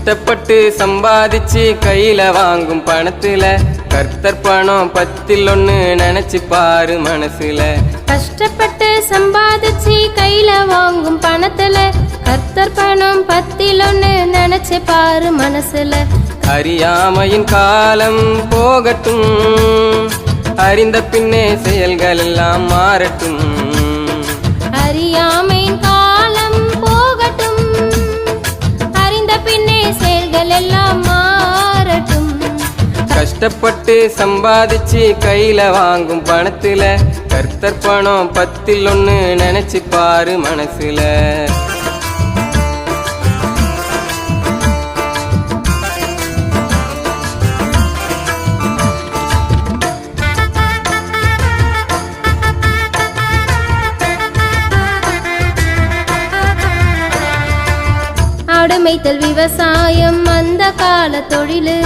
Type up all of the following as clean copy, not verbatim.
கஷ்டப்பட்டு சம்பாதிச்சு கையில வாங்கும் பணத்துல கர்த்தர் பணம் 10 நினைச்சு பாரு மனசுல. கஷ்டப்பட்டு சம்பாதிச்சு கையில வாங்கும் பணத்துல கர்த்தர் பணம் 10 நினைச்சு பாரு மனசுல. அறியாமையின் காலம் போகட்டும், அறிந்த பின்னே செயல்கள் எல்லாம் மாறட்டும். அறியாமையின் காலம் போகட்டும், அறிந்த பின்னே செயல்கள் எல்லாம் மாறட்டும். கஷ்டப்பட்டு சம்பாதிச்சு கையில வாங்கும் பணத்துல கர்த்தர் பணம் 10 நினைச்சு பாரு மனசுல. ஆடுமைத்தல் விவசாயம் அந்த கால தொழிலு,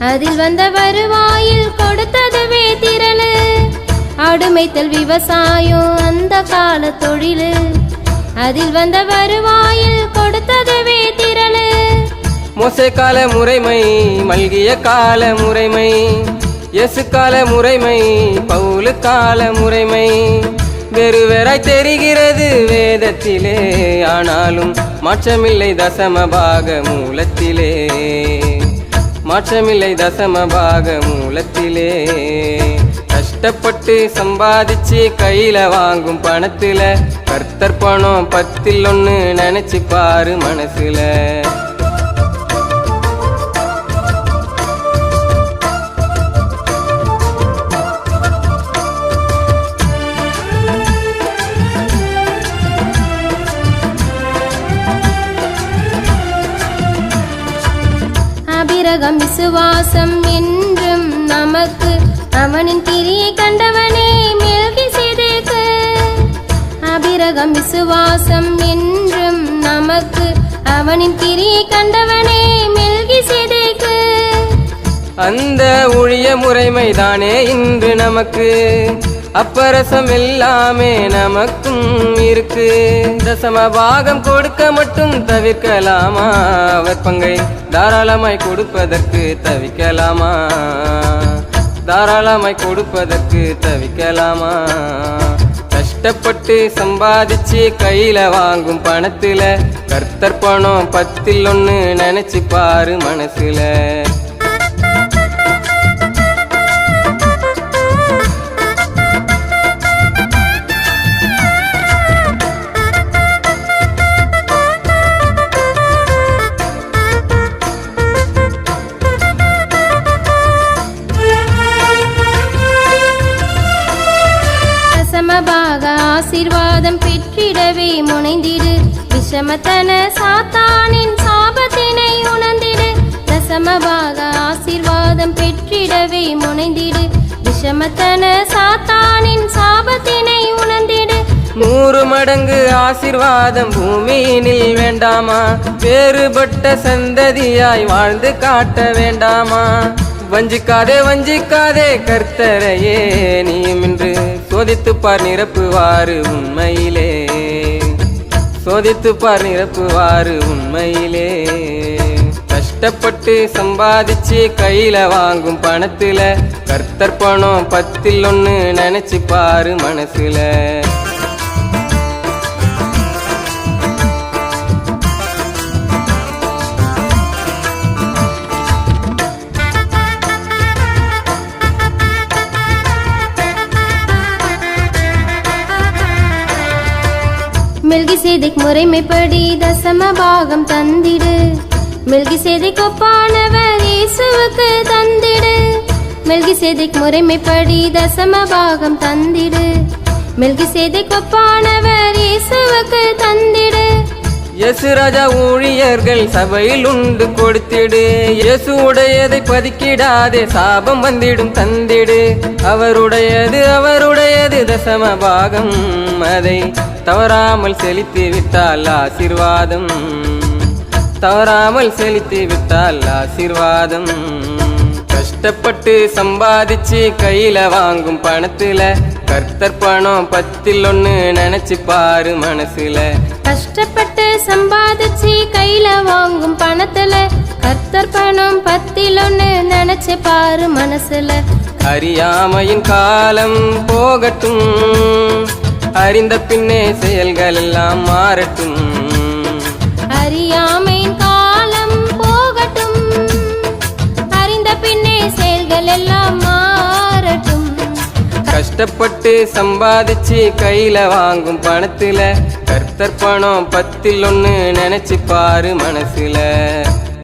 அதில் வந்த வருவாயில் கொடுத்ததுவே திரளு. ஆடுமைத்தல் விவசாயம் அந்த கால தொழிலு, அதில் வந்த வருவாயில் கொடுத்ததுவே திரளு. மோசே கால முறைமை, மல்கிய கால முறைமை, இயேசு கால முறைமை, பவுலு கால முறைமை வேறு வேறாய் தெரிகிறது வேதத்திலே. ஆனாலும் மாற்றமில்லை தசமபாக மூலத்திலே, மாற்றமில்லை தசமபாக மூலத்திலே. கஷ்டப்பட்டு சம்பாதிச்சு கையில வாங்கும் பணத்துல கர்த்தர் பணம் 10 நினைச்சு பாரு மனசுல. ஆபிரகாம் விசுவாசம் என்றும் நமக்கு, அவனின் கிரியை கண்டவனே மெல்கிசேதேக்கு. ஆபிரகாம் விசுவாசம் என்றும் நமக்கு, அவனின் கிரியை கண்டவனே மெல்கிசேதேக்கு. அந்த ஊழிய முறைமைதானே இன்று நமக்கு, அப்பரசம் எல்லாமே நமக்கும் இருக்கு. தசமபாகம் கொடுக்க மட்டும் தவிர்க்கலாமா? அவர் பங்கை தாராளமாய் கொடுப்பதற்கு தவிக்கலாமா? தாராளமாய் கொடுப்பதற்கு தவிக்கலாமா? கஷ்டப்பட்டு சம்பாதிச்சு கையில வாங்கும் பணத்துல கர்த்தர் பணம் 10 நினைச்சு பாரு மனசுல. தசமபாக ஆசீர்வாதம் பெற்றிடவே முனைந்திடு, விஷமத்தன சாத்தானின் சாபத்தினை உணர்ந்திடு. தசமபாக ஆசீர்வாதம் பெற்றிடவே முனைந்திடு, விஷமத்தன சாத்தானின் சாபத்தினை உணர்ந்திடு. 100 மடங்கு ஆசீர்வாதம் பூமியினில் வேண்டாமா? வேறுபட்ட சந்ததியாய் வாழ்ந்து காட்ட வேண்டாமா? வஞ்சிக்காதே வஞ்சிக்காதே கர்த்தரையே நீயும் இன்று சோதித்து பார் நிரப்புவாரு உண்மையிலே, சோதித்து பார் நிரப்புவாரு உண்மையிலே. கஷ்டப்பட்டு சம்பாதிச்சு கையில வாங்கும் பணத்துல கர்த்தர் பணம் 10 நினைச்சு பாரு மனசுல. மெல்கிசேதேக் முறைமைப்படி தசமபாகம் தந்திடு, மெல்கிசேதேக் ஒப்பானவர் இயேசுவுக்கு தந்திடு. மெல்கிசேதேக் முறைமைப்படி தசமபாகம் தந்திடு, மெல்கிசேதேக் ஒப்பானவர் இயேசுவுக்கு தந்திடு. இயேசு ராஜா ஊழியர்கள் சபையில் உண்டு கொடுத்திடு. இயேசு உடையதை பதிக்கிடாதே, சாபம் வந்திடும் தந்திடு. அவருடையது அவருடையது தசமபாகம், அதை தவறாமல் செலுத்தி விட்டால் ஆசீர்வாதம், தவறாமல் செலுத்தி விட்டால் ஆசீர்வாதம். கஷ்டப்பட்டு சம்பாதிச்சு கையில வாங்கும் பணத்துல கர்த்தர் பணம் 10 நினைச்சு பாரு மனசுல. கஷ்டப்பட்டு சம்பாதிச்சு கையில வாங்கும் பணத்துல கர்த்தர் பணம் 10 நினைச்சு பாரு மனசுல. அறியாமையின் காலம் போகட்டும், அறிந்த பின்னே செயல்கள் எல்லாம் மாறட்டும். அறியாமையின் காலம் போகட்டும், அறிந்த பின்னே செயல்கள் எல்லாம் மாறட்டும். கஷ்டப்பட்டு சம்பாதிச்சு கையில வாங்கும் பணத்துல கர்த்தர் பணம் 10 நினைச்சு பாரு மனசுல.